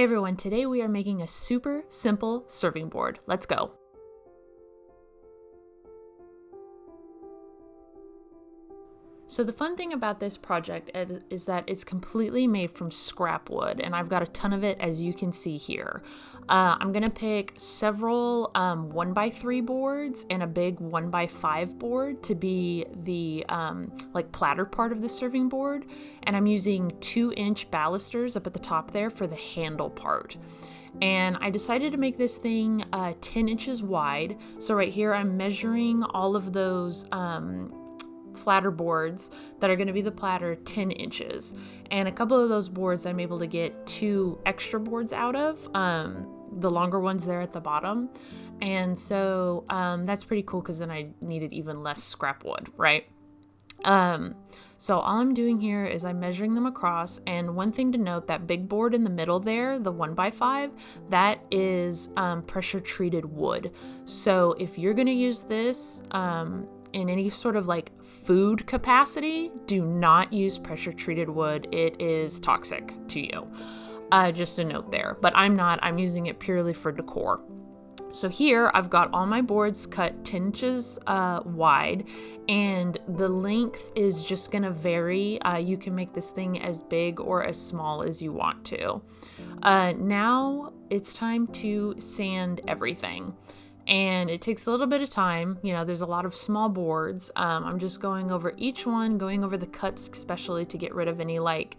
everyone, today we are making a super simple serving board. Let's go. So the fun thing about this project is that it's completely made from scrap wood, and I've got a ton of it, as you can see here. I'm gonna pick several 1x3 boards and a big 1x5 board to be the like platter part of the serving board, and I'm using 2-inch balusters up at the top there for the handle part. And I decided to make this thing 10 inches wide. So right here I'm measuring all of those flatter boards that are going to be the platter 10 inches, and a couple of those boards I'm able to get 2 extra boards out of, the longer ones there at the bottom. And so that's pretty cool because then I needed even less scrap wood, right? So all I'm doing here is I'm measuring them across, and one thing to note, that big board in the middle there, the 1x5, that is pressure treated wood. So if you're going to use this in any sort of like food capacity, do not use pressure treated wood. It is toxic to you. Just a note there, but I'm using it purely for decor. So here I've got all my boards cut 10 inches wide, and the length is just gonna vary. You can make this thing as big or as small as you want to. Now it's time to sand everything. And it takes a little bit of time. You know, there's a lot of small boards. I'm just going over each one, going over the cuts, especially to get rid of any like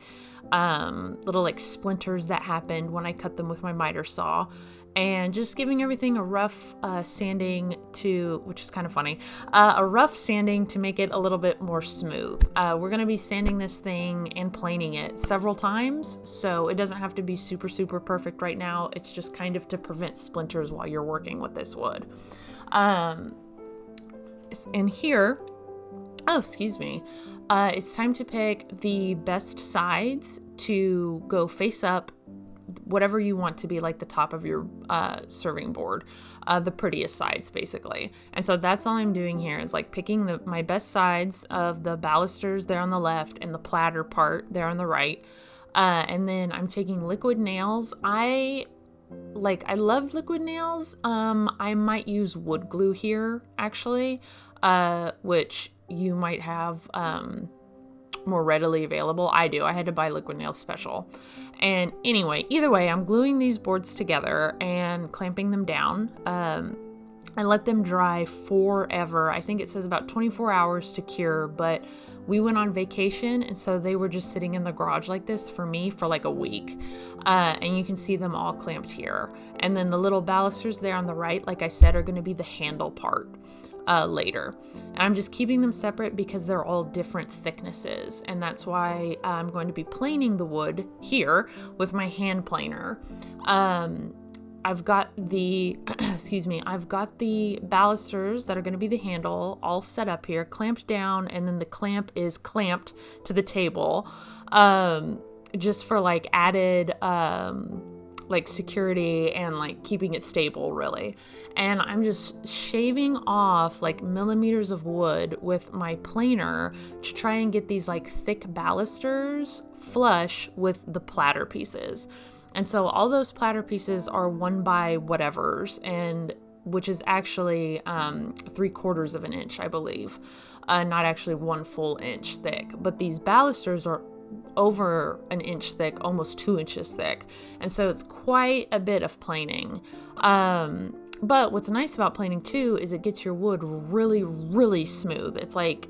little like splinters that happened when I cut them with my miter saw. And just giving everything a rough sanding which is kind of funny, a rough sanding to make it a little bit more smooth. We're going to be sanding this thing and planing it several times, so it doesn't have to be super, super perfect right now. It's just kind of to prevent splinters while you're working with this wood. And here, it's time to pick the best sides to go face up, whatever you want to be like the top of your serving board, the prettiest sides basically. And so that's all I'm doing here is like picking my best sides of the balusters there on the left and the platter part there on the right. And then I'm taking liquid nails. I love liquid nails. I might use wood glue here actually, which you might have more readily available. I do. I had to buy liquid nails special. And anyway, either way, I'm gluing these boards together and clamping them down. I let them dry forever. I think it says about 24 hours to cure, but we went on vacation, and so they were just sitting in the garage like this for me for like a week. And you can see them all clamped here. And then the little balusters there on the right, like I said, are going to be the handle part later. And I'm just keeping them separate because they're all different thicknesses, and that's why I'm going to be planing the wood here with my hand planer. I've got the I've got the balusters that are going to be the handle all set up here, clamped down, and then the clamp is clamped to the table, just for like added like security and like keeping it stable really. And I'm just shaving off like millimeters of wood with my planer to try and get these like thick balusters flush with the platter pieces. And so all those platter pieces are 1x whatevers, and which is actually 3/4 of an inch, I believe, not actually 1 full inch thick. But these balusters are over an inch thick, almost 2 inches thick, and so it's quite a bit of planing. But what's nice about planing too is it gets your wood really, really smooth. It's like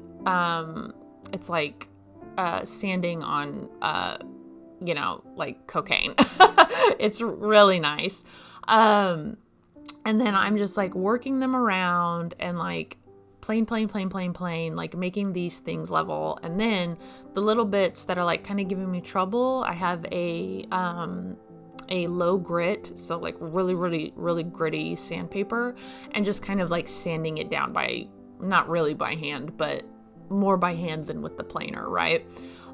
sanding on like cocaine. It's really nice. And then I'm just like working them around and like plane, like making these things level. And then the little bits that are like kind of giving me trouble, I have a low grit, so like really, really, really gritty sandpaper, and just kind of like sanding it down not really by hand, but more by hand than with the planer, right?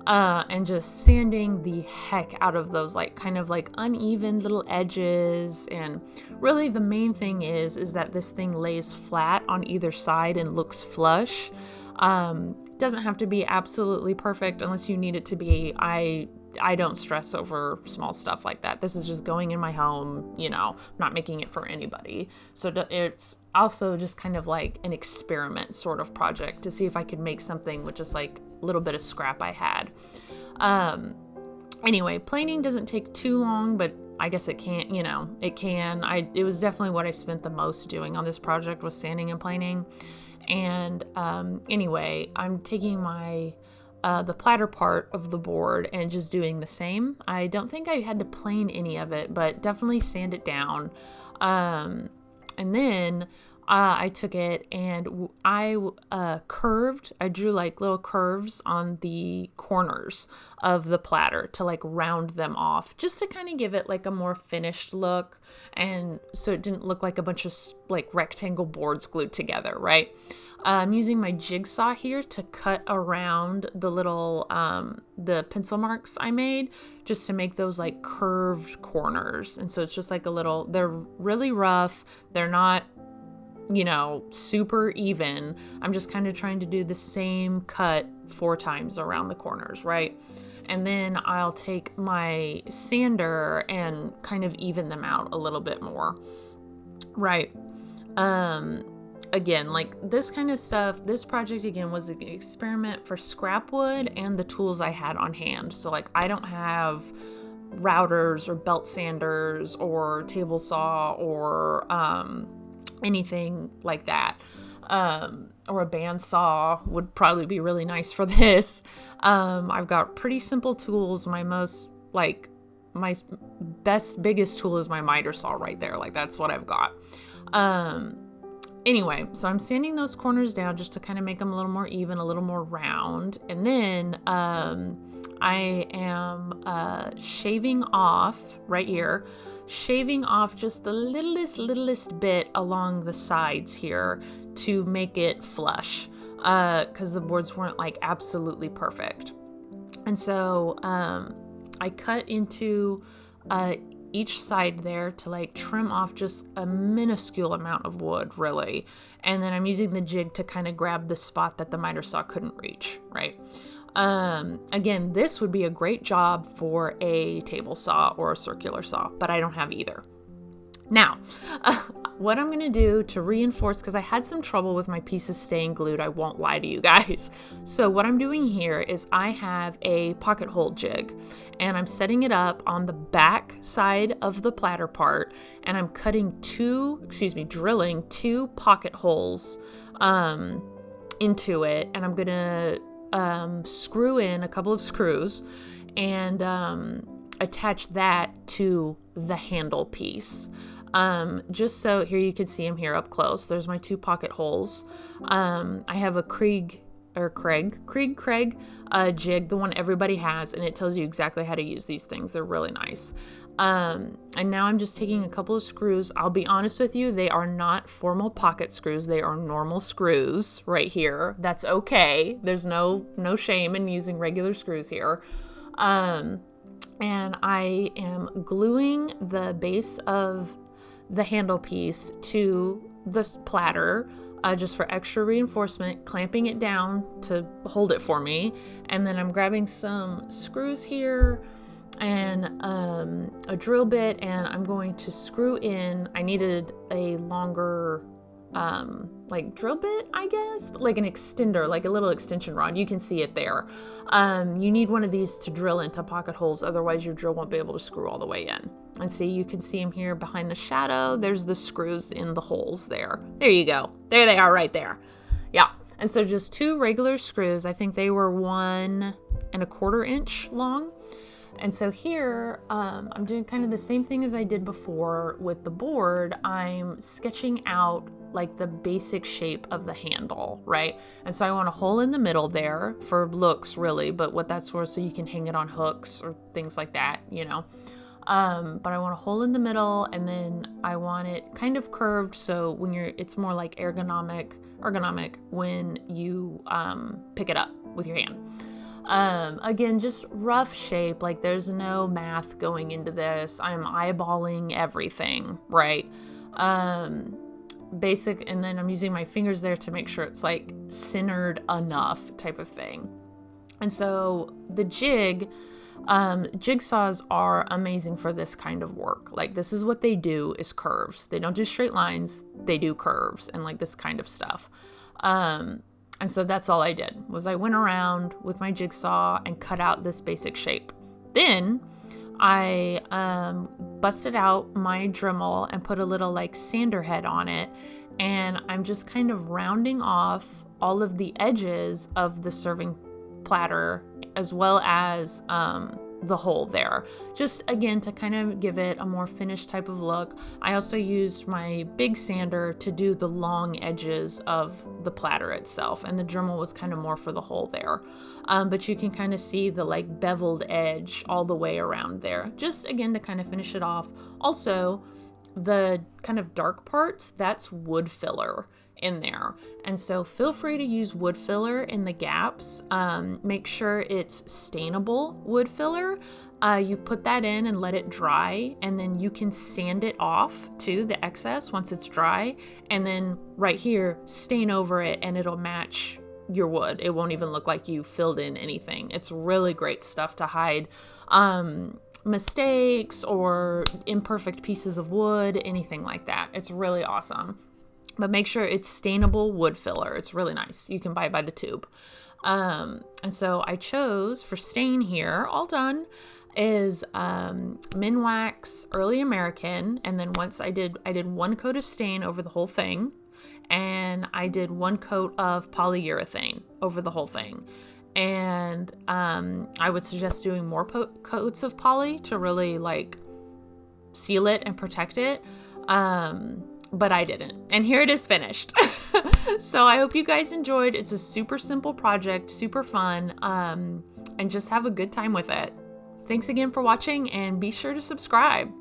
And just sanding the heck out of those like kind of like uneven little edges. And really the main thing is that this thing lays flat on either side and looks flush. Doesn't have to be absolutely perfect unless you need it to be. I I don't stress over small stuff like that. This is just going in my home, you know, not making it for anybody. So it's also just kind of like an experiment sort of project to see if I could make something with just like a little bit of scrap I had. Anyway, planing doesn't take too long, but I guess it can't, you know, it can. It was definitely what I spent the most doing on this project, was sanding and planing. And anyway, I'm taking my the platter part of the board and just doing the same. I don't think I had to plane any of it, but definitely sand it down. And then I took it and I drew like little curves on the corners of the platter to like round them off, just to kind of give it like a more finished look. And so it didn't look like a bunch of like rectangle boards glued together, right? I'm using my jigsaw here to cut around the little, the pencil marks I made, just to make those like curved corners. And so it's just like they're really rough. They're not, you know, super even. I'm just kind of trying to do the same cut 4 times around the corners, right? And then I'll take my sander and kind of even them out a little bit more, right? Again, like this kind of stuff, this project again was an experiment for scrap wood and the tools I had on hand. So like I don't have routers or belt sanders or table saw or anything like that. Or a bandsaw would probably be really nice for this. I've got pretty simple tools. My biggest tool is my miter saw right there. Like that's what I've got. Anyway, so I'm sanding those corners down just to kind of make them a little more even, a little more round. And then I am shaving off right here, shaving off just the littlest bit along the sides here to make it flush, because the boards weren't like absolutely perfect. And so I cut into each side there to like trim off just a minuscule amount of wood, really. And then I'm using the jig to kind of grab the spot that the miter saw couldn't reach, right? Again, this would be a great job for a table saw or a circular saw, but I don't have either. Now, what I'm going to do to reinforce, because I had some trouble with my pieces staying glued, I won't lie to you guys. So what I'm doing here is I have a pocket hole jig and I'm setting it up on the back side of the platter part, and I'm drilling 2 pocket holes into it, and I'm going to screw in a couple of screws and attach that to the handle piece. Just so here you can see them here up close. There's my 2 pocket holes. I have a Krieg jig, the one everybody has, and it tells you exactly how to use these things. They're really nice. And now I'm just taking a couple of screws. I'll be honest with you, they are not formal pocket screws. They are normal screws right here. That's okay. There's no shame in using regular screws here. And I am gluing the base of the handle piece to the platter, just for extra reinforcement, clamping it down to hold it for me. And then I'm grabbing some screws here and a drill bit, and I'm going to screw in. I needed a longer like drill bit, I guess, but like an extender, like a little extension rod. You can see it there. You need one of these to drill into pocket holes, otherwise your drill won't be able to screw all the way in. And see, you can see them here behind the shadow. There's the screws in the holes there. There you go. There they are right there. Yeah. And so just 2 regular screws. I think they were 1 1/4 inch long. And so here, I'm doing kind of the same thing as I did before with the board. I'm sketching out like the basic shape of the handle, right? And so I want a hole in the middle there for looks, really, but what that's for, so you can hang it on hooks or things like that, you know. But I want a hole in the middle, and then I want it kind of curved, so when it's more like ergonomic when you pick it up with your hand. Again, just rough shape, like there's no math going into this. I'm eyeballing everything, right? Basic, and then I'm using my fingers there to make sure it's like centered enough type of thing. And so the jig, Jigsaws are amazing for this kind of work. Like, this is what they do, is curves. They don't do straight lines, they do curves and like this kind of stuff. And so that's all I did, was I went around with my jigsaw and cut out this basic shape. Then I busted out my Dremel and put a little like sander head on it, and I'm just kind of rounding off all of the edges of the serving platter as well as the hole there, just again to kind of give it a more finished type of look. I also used my big sander to do the long edges of the platter itself, and the Dremel was kind of more for the hole there. But you can kind of see the like beveled edge all the way around there, just again to kind of finish it off. Also, the kind of dark parts, that's wood filler in there, and so feel free to use wood filler in the gaps. Make sure it's stainable wood filler. You put that in and let it dry, and then you can sand it off to the excess once it's dry, and then right here stain over it and it'll match your wood. It won't even look like you filled in anything. It's really great stuff to hide mistakes or imperfect pieces of wood, anything like that. It's really awesome. But make sure it's stainable wood filler. It's really nice. You can buy it by the tube. And so I chose for stain here, all done, is Minwax Early American. And then once I did one coat of stain over the whole thing. And I did one coat of polyurethane over the whole thing. And I would suggest doing more coats of poly to really like seal it and protect it. But I didn't. And here it is finished. So I hope you guys enjoyed. It's a super simple project, super fun, and just have a good time with it. Thanks again for watching, and be sure to subscribe.